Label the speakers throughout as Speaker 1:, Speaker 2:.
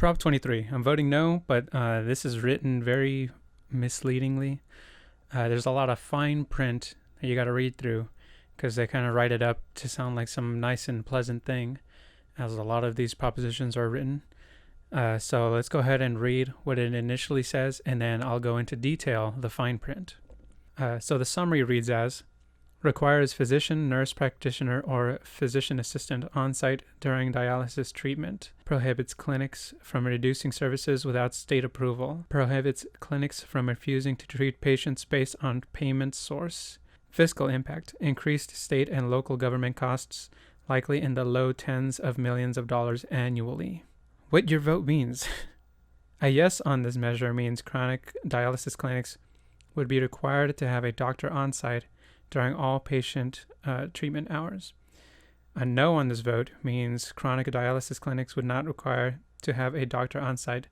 Speaker 1: Prop 23. I'm voting no, but this is written very misleadingly. There's a lot of fine print that you got to read through because they kind of write it up to sound like some nice and pleasant thing, as a lot of these propositions are written. So let's go ahead and read what it initially says, and then I'll go into detail the fine print. So the summary reads as, requires physician, nurse practitioner, or physician assistant on-site during dialysis treatment. Prohibits clinics from reducing services without state approval. Prohibits clinics from refusing to treat patients based on payment source. Fiscal impact. Increased state and local government costs, likely in the low tens of millions of dollars annually. What your vote means. A yes on this measure means chronic dialysis clinics would be required to have a doctor on-site during all patient treatment hours. A no on this vote means chronic dialysis clinics would not require to have a doctor on site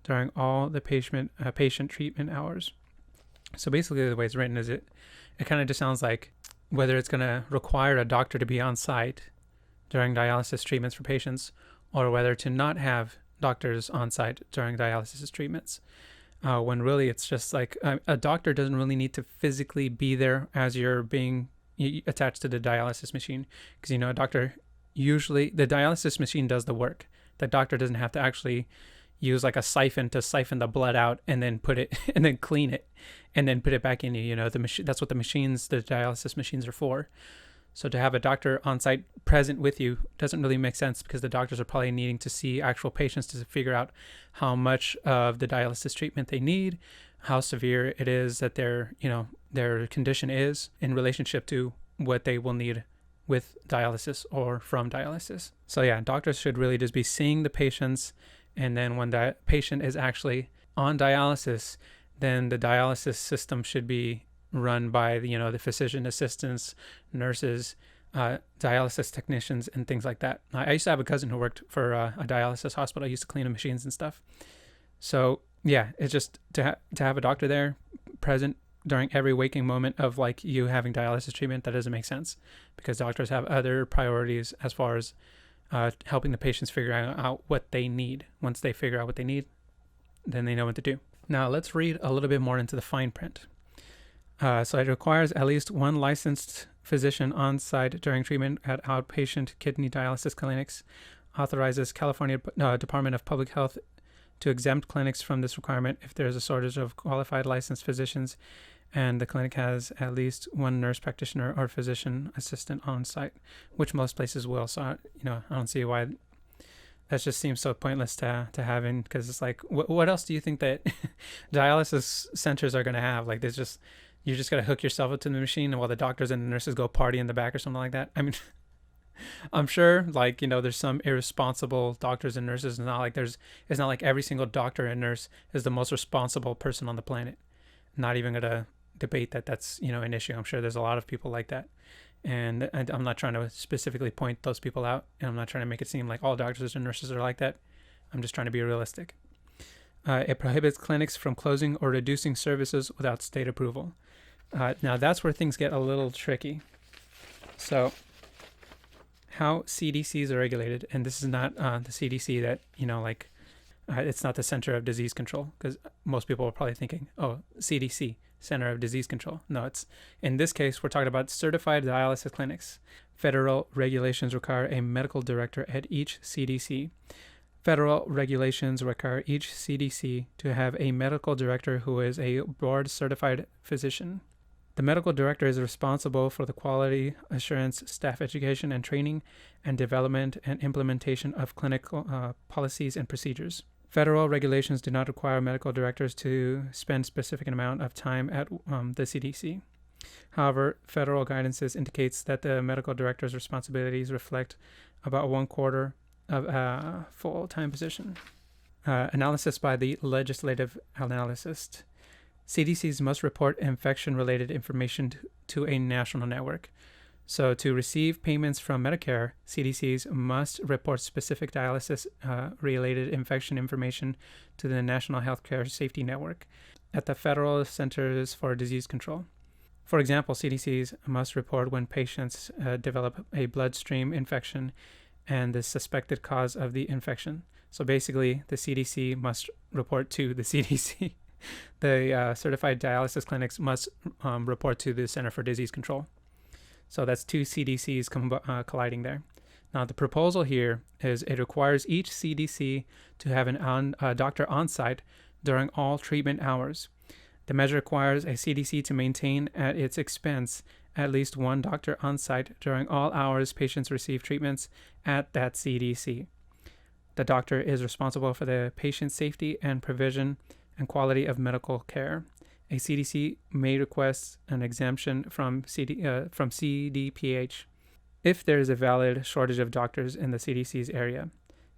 Speaker 1: during all the patient treatment hours. So basically the way it's written is it kind of just sounds like whether it's going to require a doctor to be on site during dialysis treatments for patients, or whether to not have doctors on site during dialysis treatments. When really it's just like a doctor doesn't really need to physically be there as you're being attached to the dialysis machine, because a doctor, usually the dialysis machine does the work. The doctor doesn't have to actually use like a siphon to siphon the blood out and then put it and then clean it and then put it back in the machine. That's what the dialysis machines are for. So to have a doctor on site present with you doesn't really make sense, because the doctors are probably needing to see actual patients to figure out how much of the dialysis treatment they need, how severe it is that their condition is in relationship to what they will need with dialysis or from dialysis. So yeah, doctors should really just be seeing the patients, and then when that patient is actually on dialysis, then the dialysis system should be run by the physician assistants, nurses, dialysis technicians, and things like that. I used to have a cousin who worked for a dialysis hospital. I used to clean the machines and stuff. So yeah, it's just to have a doctor there present during every waking moment of like you having dialysis treatment, that doesn't make sense, because doctors have other priorities as far as helping the patients figure out what they need. Once they figure out what they need, then they know what to do. Now let's read a little bit more into the fine print. So it requires at least one licensed physician on site during treatment at outpatient kidney dialysis clinics. Authorizes California Department of Public Health to exempt clinics from this requirement if there is a shortage of qualified licensed physicians and the clinic has at least one nurse practitioner or physician assistant on site, which most places will. So I don't see why that just seems so pointless to have in, because it's like, what else do you think that dialysis centers are going to have? Like, you just got to hook yourself up to the machine, and while the doctors and the nurses go party in the back or something like that. I mean, I'm sure there's some irresponsible doctors and nurses. It's not like every single doctor and nurse is the most responsible person on the planet. Not even going to debate that that's, an issue. I'm sure there's a lot of people like that. And I'm not trying to specifically point those people out, and I'm not trying to make it seem like all doctors and nurses are like that. I'm just trying to be realistic. It prohibits clinics from closing or reducing services without state approval. Now that's where things get a little tricky. So how CDCs are regulated, and this is not the CDC that, it's not the Center of Disease Control, because most people are probably thinking, oh, CDC, Center of Disease Control. No, it's, in this case, we're talking about certified dialysis clinics. Federal regulations require a medical director at each CDC. Federal regulations require each CDC to have a medical director who is a board-certified physician. The medical director is responsible for the quality assurance, staff education and training, and development and implementation of clinical policies and procedures. Federal regulations do not require medical directors to spend specific amount of time at the CDC. However, federal guidance indicates that the medical director's responsibilities reflect about 1/4 of a full-time position. Analysis by the legislative analyst. CDCs must report infection-related information to a national network. So to receive payments from Medicare, CDCs must report specific dialysis-related infection information to the National Healthcare Safety Network at the Federal Centers for Disease Control. For example, CDCs must report when patients develop a bloodstream infection and the suspected cause of the infection. So basically, the CDC must report to the CDC. The certified dialysis clinics must report to the Center for Disease Control. So that's two CDCs colliding there. Now, the proposal here is it requires each CDC to have a doctor on site during all treatment hours. The measure requires a CDC to maintain at its expense at least one doctor on site during all hours patients receive treatments at that CDC. The doctor is responsible for the patient's safety and provision and quality of medical care. A CDC may request an exemption from CDPH if there is a valid shortage of doctors in the CDC's area.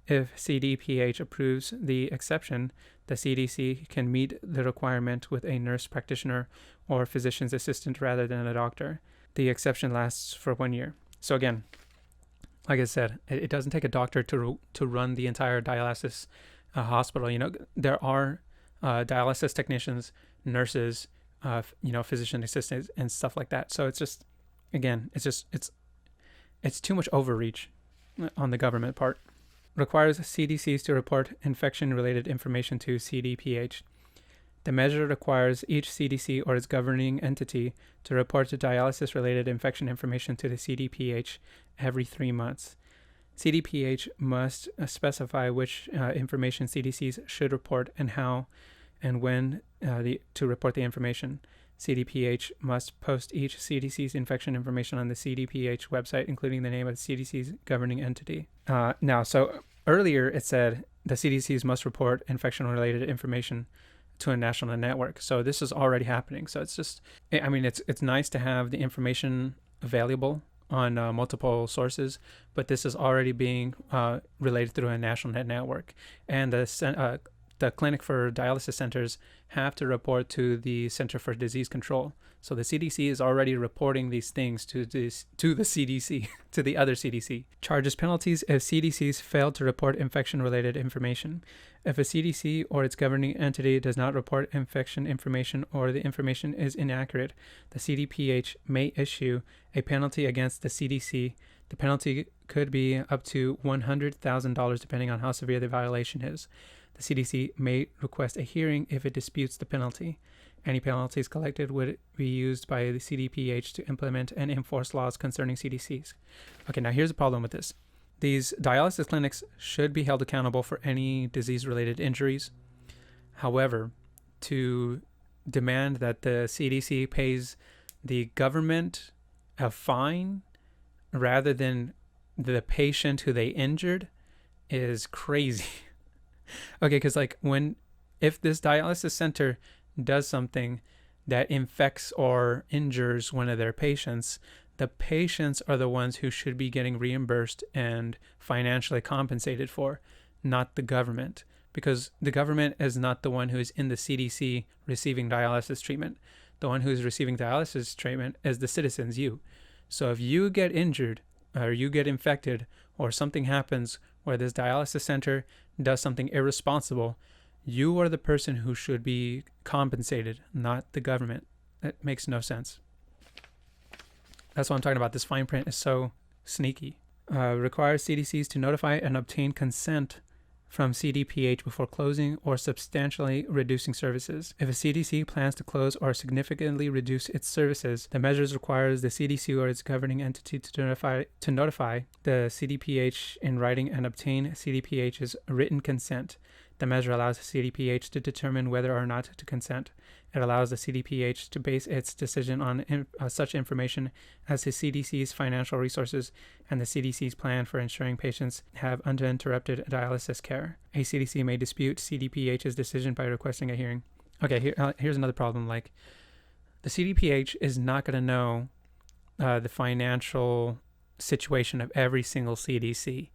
Speaker 1: If CDPH approves the exception, the CDC can meet the requirement with a nurse practitioner or physician's assistant rather than a doctor. The exception lasts for 1 year. So again, like I said, it doesn't take a doctor to run the entire dialysis hospital. There are dialysis technicians, nurses, physician assistants and stuff like that. So it's too much overreach on the government part. Requires CDCs to report infection-related information to CDPH. The measure requires each CDC or its governing entity to report dialysis-related infection information to the CDPH every 3 months. CDPH must specify which information CDCs should report and how and when to report the information. CDPH must post each CDC's infection information on the CDPH website, including the name of the CDC's governing entity. So earlier it said the CDCs must report infection-related information to a national network. So this is already happening. So it's nice to have the information available on multiple sources, but this is already being relayed through a national network. And the clinic for dialysis centers have to report to the Center for Disease Control. So the CDC is already reporting these things to the CDC, to the other CDC. Charges penalties if CDCs fail to report infection-related information. If a CDC or its governing entity does not report infection information or the information is inaccurate, the CDPH may issue a penalty against the CDC. The penalty could be up to $100,000 depending on how severe the violation is. The CDC may request a hearing if it disputes the penalty. Any penalties collected would be used by the CDPH to implement and enforce laws concerning CDCs. Okay, now here's the problem with this. These dialysis clinics should be held accountable for any disease-related injuries. However, to demand that the CDC pays the government a fine rather than the patient who they injured is crazy. Okay, because if this dialysis center does something that infects or injures one of their patients, the patients are the ones who should be getting reimbursed and financially compensated for, not the government. Because the government is not the one who is in the CDC receiving dialysis treatment. The one who is receiving dialysis treatment is the citizens, you. So if you get injured or you get infected or something happens where this dialysis center does something irresponsible, you are the person who should be compensated, not the government. That makes no sense. That's what I'm talking about. This fine print is so sneaky. Requires CDCs to notify and obtain consent from CDPH before closing or substantially reducing services. If a CDC plans to close or significantly reduce its services, the measures requires the CDC or its governing entity to notify the CDPH in writing and obtain CDPH's written consent. The measure allows the CDPH to determine whether or not to consent. It allows the CDPH to base its decision on such information as the CDC's financial resources and the CDC's plan for ensuring patients have uninterrupted dialysis care. A CDC may dispute CDPH's decision by requesting a hearing. Okay, here's another problem. The CDPH is not going to know the financial situation of every single CDC.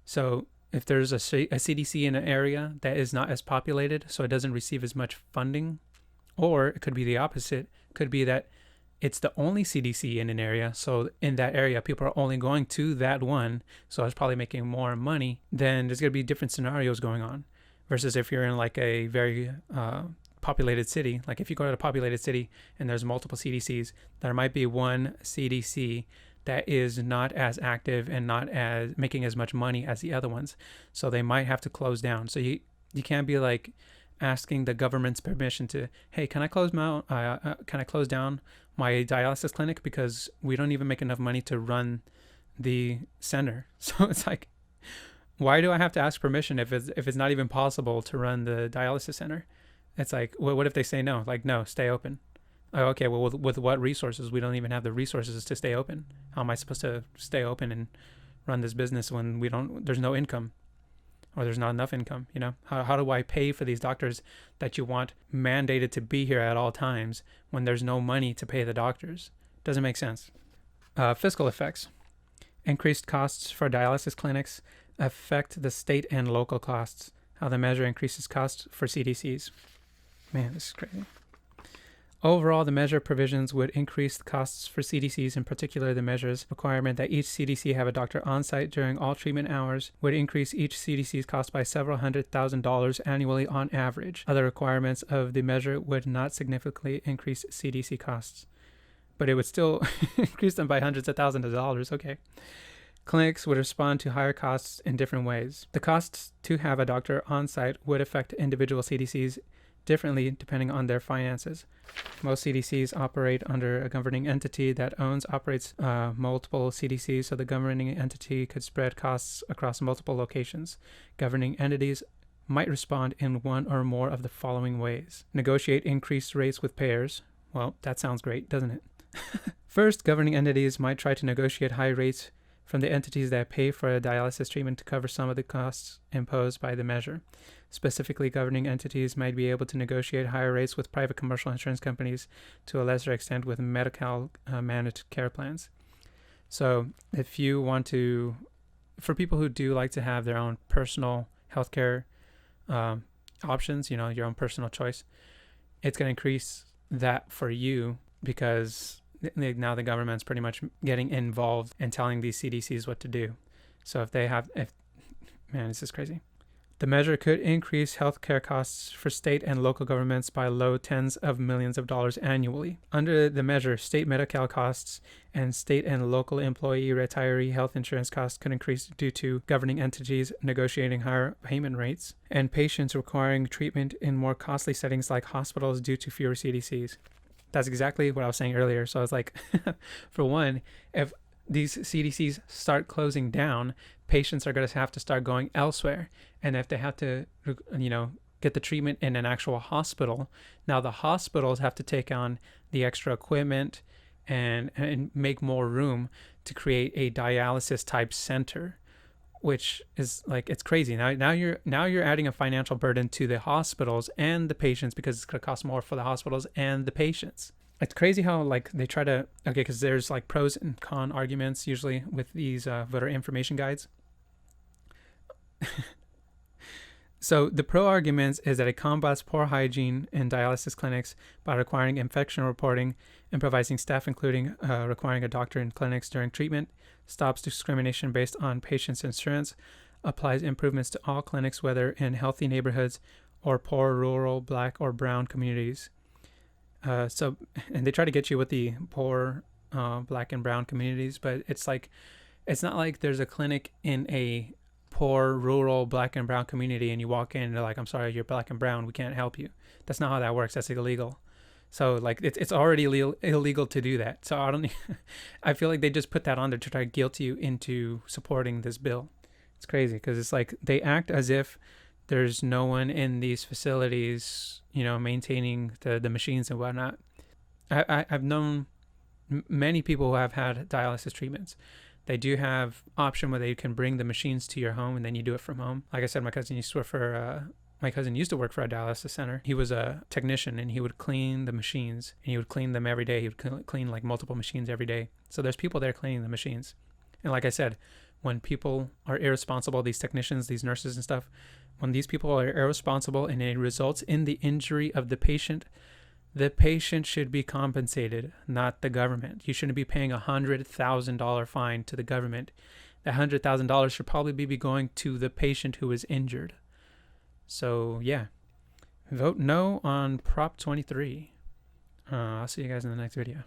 Speaker 1: So if there's a CDC in an area that is not as populated, so it doesn't receive as much funding, or it could be the opposite. It could be that it's the only CDC in an area, so in that area, people are only going to that one, so it's probably making more money. Then there's going to be different scenarios going on, versus if you're in a very populated city. Like if you go to a populated city and there's multiple CDCs, there might be one CDC that is not as active and not as making as much money as the other ones. So they might have to close down. So you can't be like asking the government's permission to, hey, can I close down my dialysis clinic because we don't even make enough money to run the center. So it's like, why do I have to ask permission if it's not even possible to run the dialysis center? It's like, well, what if they say no? Like, no, stay open. Oh, okay, well, with what resources? We don't even have the resources to stay open. How am I supposed to stay open and run this business when there's no income, or there's not enough income? You know, how do I pay for these doctors that you want mandated to be here at all times when there's no money to pay the doctors? Doesn't make sense. Fiscal effects. Increased costs for dialysis clinics affect the state and local costs. How the measure increases costs for CDCs. Man, this is crazy. Overall, the measure provisions would increase the costs for CDCs, in particular the measure's requirement that each CDC have a doctor on site during all treatment hours would increase each CDC's cost by several $100,000 annually on average. Other requirements of the measure would not significantly increase CDC costs, but it would still increase them by hundreds of thousands of dollars. Okay. Clinics would respond to higher costs in different ways. The costs to have a doctor on site would affect individual CDCs differently depending on their finances. Most CDCs operate under a governing entity that operates multiple CDCs, so the governing entity could spread costs across multiple locations. Governing entities might respond in one or more of the following ways. Negotiate increased rates with payers. Well, that sounds great, doesn't it? First, governing entities might try to negotiate high rates from the entities that pay for a dialysis treatment to cover some of the costs imposed by the measure. Specifically, governing entities might be able to negotiate higher rates with private commercial insurance companies, to a lesser extent with medi-cal managed care plans. So if you want to, for people who do like to have their own personal healthcare options, you know, your own personal choice, it's going to increase that for you because now the government's pretty much getting involved and telling these CDCs what to do. So man, this is crazy. The measure could increase healthcare costs for state and local governments by low tens of millions of dollars annually. Under the measure, state medi-cal costs and state and local employee retiree health insurance costs could increase due to governing entities negotiating higher payment rates and patients requiring treatment in more costly settings like hospitals due to fewer CDCs. That's exactly what I was saying earlier. So I was like, for one, if these CDCs start closing down, patients are going to have to start going elsewhere. And if they have to, get the treatment in an actual hospital, now the hospitals have to take on the extra equipment and make more room to create a dialysis type center, which is like, it's crazy. Now you're adding a financial burden to the hospitals and the patients because it's going to cost more for the hospitals and the patients. It's crazy how like they try to, because there's like pros and con arguments usually with these voter information guides. So the pro arguments is that it combats poor hygiene in dialysis clinics by requiring infection reporting, improvising staff, including requiring a doctor in clinics during treatment, stops discrimination based on patients' insurance, applies improvements to all clinics, whether in healthy neighborhoods or poor rural Black or brown communities. And they try to get you with the poor Black and brown communities, but it's not like there's a clinic in a poor rural Black and brown community and you walk in and they're like, I'm sorry, you're Black and brown, we can't help you. That's not how that works. That's illegal. So like it's already illegal to do that. So I feel like they just put that on there to try to guilt you into supporting this bill. It's crazy because it's like they act as if there's no one in these facilities, maintaining the machines and whatnot. I've known many people who have had dialysis treatments. They do have option where they can bring the machines to your home and then you do it from home. Like I said, my cousin used to work for a dialysis center. He was a technician and he would clean the machines and he would clean them every day. He would clean like multiple machines every day. So there's people there cleaning the machines. And like I said, when people are irresponsible, these technicians, these nurses and stuff, when these people are irresponsible and it results in the injury of the patient should be compensated, not the government. You shouldn't be paying $100,000 fine to the government. That $100,000 should probably be going to the patient who is injured. So yeah, vote no on Prop 23. I'll see you guys in the next video.